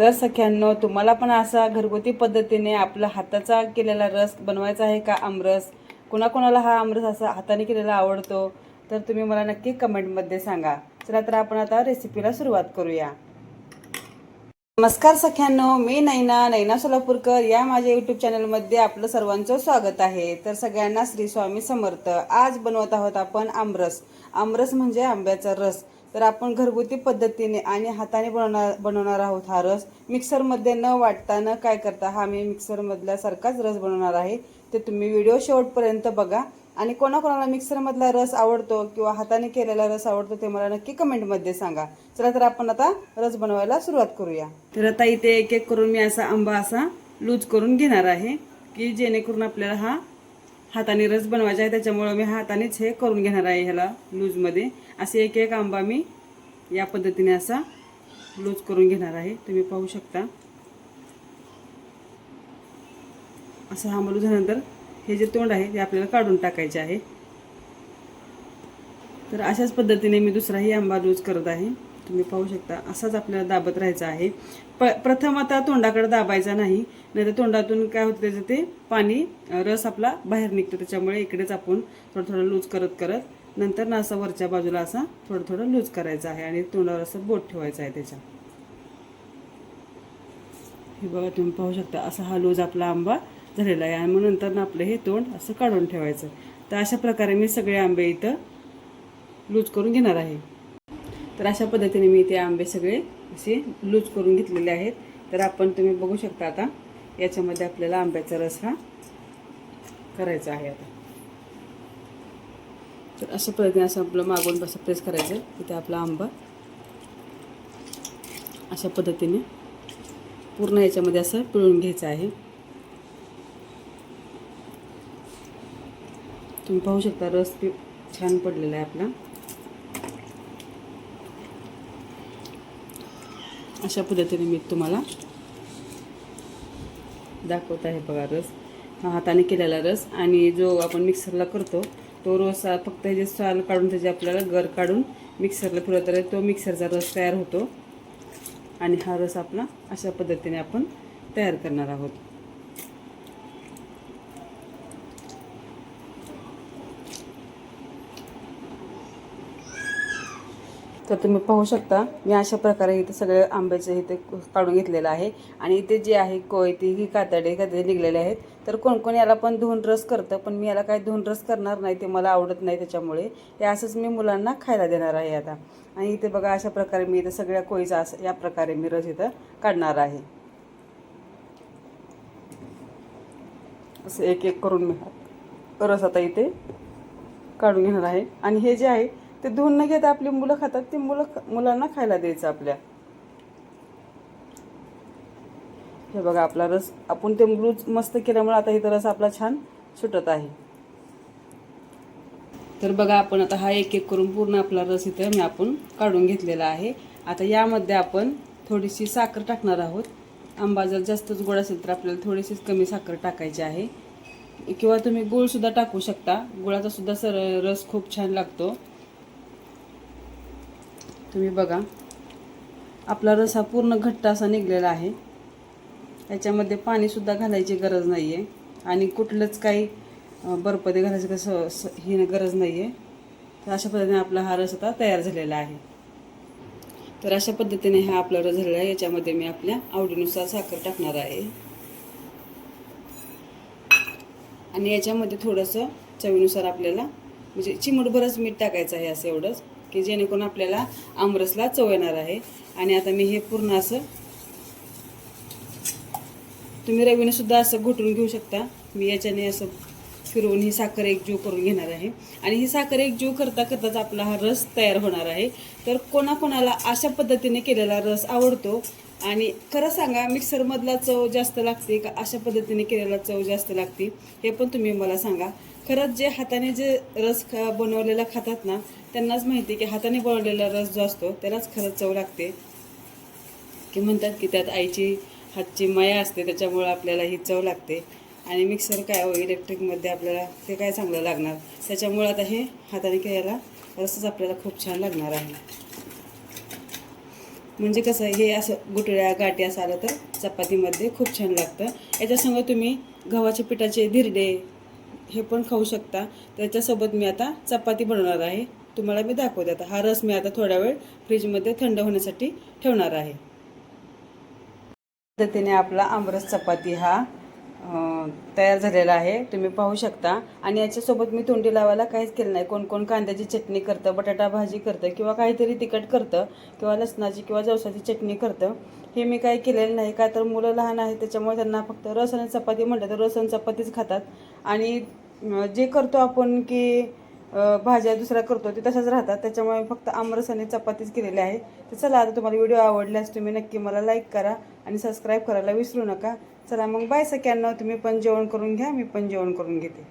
तर सख्यांनो, तुम्हाला पण असा घरगुती पद्धतीने आपला हाताचा केलेला रस बनवायचा आहे का आमरस? कोणाकोणाला हा आमरस असा हाताने केलेला आवडतो? तर तुम्ही मला नक्की कमेंटमध्ये सांगा. चला तर आपण आता रेसिपीला सुरुवात करूया. नमस्कार सख्यांनो, मी नैना सोलापूरकर या माझ्या यूट्यूब चॅनलमध्ये आपलं सर्वांचं स्वागत आहे. तर सगळ्यांना श्री स्वामी समर्थ. आज बनवत आहोत आपण आमरस. आमरस म्हणजे आंब्याचा रस. तर आपण घरगुती पद्धतीने आणि हाताने बनवणार आहोत हा रस. मिक्सरमध्ये न वाटता न काय करता हा मी मिक्सरमधल्या सारखाच रस बनवणार आहे. ते तुम्ही व्हिडिओ शेवटपर्यंत बघा. आणि कोणाकोणाला मिक्सरमधला रस आवडतो किंवा हाताने केलेला रस आवडतो ते मला नक्की कमेंटमध्ये सांगा. चला तर आपण आता रस बनवायला सुरुवात करूया. तर आता इथे एक एक करून मी असा आंबा असा लूज करून घेणार आहे, की जेणेकरून आपल्याला हा हाताने रस बनवायचा आहे. त्याच्यामुळे मी हातानेच हे करून घेणार आहे. ह्याला लूजमध्ये असे एक एक आंबा मी या पद्धतीने असा लूज करून घेणार आहे. तुम्ही पाहू शकता. असं हा आंबा लूज झाल्यानंतर हे जे तोंड आहे ते आपल्याला काढून टाकायचे आहे. तर अशाच पद्धतीने मी दुसराही आंबा लूज करत आहे. तुम्ही पाहू शकता. असाच आपल्याला दाबत राहायचं आहे. प्रथम आता तोंडाकडे दाबायचा नाही, नाहीतर तोंडातून काय होतं त्याचं ते पाणी रस आपला बाहेर निघतो. त्याच्यामुळे इकडेच आपण थोडं थोडं लूज करत करत नंतर ना असं वरच्या बाजूला असा थोडं थोडं लूज करायचं आहे आणि तोंडावर असं बोट ठेवायचं आहे त्याच्या. हे बघा, तुम्ही पाहू शकता. असा हा लूज आपला आंबा झालेला आहे. आणि मग नंतर ना आपलं हे तोंड असं काढून ठेवायचं. तर अशा प्रकारे मी सगळे आंबे इथं लूज करून घेणार आहे. तर अशा पद्धतीने मी ते आंबे सगळे असे लूज करून घेतलेले आहेत. तर आपण तुम्ही बघू शकता आता याच्यामध्ये आपल्याला आंब्याचा रस हा करायचा आहे. आता तर अशा पद्धतीने असं आपलं मागून असं प्रेस करायचं. तिथे आपला आंबा अशा पद्धतीने पूर्ण याच्यामध्ये असं पिळून घ्यायचं आहे. तुम्ही पाहू शकता रस छान पडलेला आहे आपला. अशा पद्धतीने मी तुम्हाला दाखवत आहे. बघा, रस हा हाताने केलेला रस. आणि जो आपण मिक्सरला करतो तो रस फक्त हे जे साल काढून त्याचे आपल्याला गर काढून मिक्सरला फिरवता तो मिक्सरचा रस तयार होतो. आणि हा रस आपला अशा पद्धतीने आपण तयार करणार आहोत. तर तुम्ही पाहू शकता. मी अशा प्रकारे इथे सगळे आंब्याचे इथे काढून घेतलेलं आहे. आणि इथे जे आहे कोयती ही कातडे निघलेले आहेत. तर कोण कोण याला पण धुवून रस करतं, पण मी याला काय धुवून रस करणार नाही. ते मला आवडत नाही. त्याच्यामुळे हे असंच मी मुलांना खायला देणार आहे आता. आणि इथे बघा, अशा प्रकारे मी इथे सगळ्या कोयीचा असं या प्रकारे मी रस इथं काढणार आहे. असं एक एक करून मी रस आता इथे काढून घेणार आहे. आणि हे जे आहे ते धुवून न घेता आपली मुलं खातात, ते मुलांना खायला द्यायचं आपल्या. हे बघा, आपला रस आपण ते लूज मस्त केल्यामुळे आता इथं रस आपला छान सुटत आहे. तर बघा, आपण आता हा एक एक करून पूर्ण आपला रस इथं मी आपण काढून घेतलेला आहे. आता यामध्ये आपण थोडीशी साखर टाकणार आहोत. आंबा जर जास्तच गोड असेल तर आपल्याला थोडीशीच कमी साखर टाकायची आहे. किंवा तुम्ही गूळसुद्धा टाकू शकता. गुळाचा सुद्धा रस खूप छान लागतो. तुम्ही बघा, आपला रस हा पूर्ण घट्ट असा निघलेला आहे. याच्यामध्ये पाणीसुद्धा घालायची गरज नाही आहे. आणि कुठलंच काही बर्फ ते घालायचं कसं ही गरज नाही आहे. तर अशा पद्धतीने आपला हा रस आता तयार झालेला आहे. तर अशा पद्धतीने हा आपला रस झालेला आहे. याच्यामध्ये मी आपल्या आवडीनुसार साखर टाकणार आहे. आणि याच्यामध्ये थोडंसं चवीनुसार आपल्याला म्हणजे चिमूटभरच मीठ टाकायचं आहे. असं एवढंच की जेणेकरून आपल्याला आमरसला चव येणार आहे. आणि आता मी हे पूर्ण असं तुम्ही रवीने सुद्धा असं घोटून घेऊ शकता. मी याच्याने असं फिरवून ही साखर एकजीव करून घेणार आहे. आणि ही साखर एकजीव करता करताच आपला हा रस तयार होणार आहे. तर कोणाकोणाला अशा पद्धतीने केलेला रस आवडतो? आणि खरं सांगा, मिक्सरमधला चव जास्त लागते का अशा पद्धतीने केलेला चव जास्त लागते? हे पण तुम्ही मला सांगा. खरंच जे हाताने जे रस बनवलेला खातात ना, त्यांनाच माहिती की हाताने बनवलेला रस जो असतो त्यालाच खरंच चव लागते. की म्हणतात की त्यात आईची हातची माया असते, त्याच्यामुळे आपल्याला ही चव लागते. आणि मिक्सर काय इलेक्ट्रिकमध्ये आपल्याला ते काय चांगलं लागणार. त्याच्यामुळे आता हे हाताने केलेला रसच आपल्याला खूप छान लागणार आहे. म्हणजे कसं हे असं गुटळ्या गाठी असं आलं तर चपातीमध्ये खूप छान लागतं. याच्यासंग तुम्ही गव्हाच्या पिठाचे धिरडे हे पण खाऊ शकता. त्याच्यासोबत मी आता चपाती बनवणार आहे. तुम्हाला मी दाखवते. आता हा रस मी आता थोडा वेळ फ्रीजमध्ये थंड होण्यासाठी ठेवणार आहे. पद्धतीने आपला आमरस चपाती हा तयार झालेला आहे, तुम्ही पाहू शकता. आणि याच्यासोबत मी तोंडी लावायला काहीच केलं नाही. कोण कोण कांद्याची चटणी करतं, बटाटा भाजी करतं, किंवा काहीतरी तिखट करतं, किंवा लसणाची किंवा जवसाची चटणी करतं. हे मी काही केलेलं नाही, का तर मुलं लहान आहेत त्याच्यामुळे त्यांना फक्त रस आणि चपाती म्हटलं तर रस आणि चपातीच खातात. आणि जे करतो आपण की भाज्या दुसऱ्या करतो ते तशाच राहतात. त्याच्यामुळे फक्त आमरस आणि चपातीच केलेली आहे. तर चला, आता तुम्हाला व्हिडिओ आवडल्यास तुम्ही नक्की मला लाईक करा आणि सबस्क्राईब करायला विसरू नका. चला मग बाय सगळ्यांना. तुम्ही पण जेवण करून घ्या, मी पण जेवण करून घेते.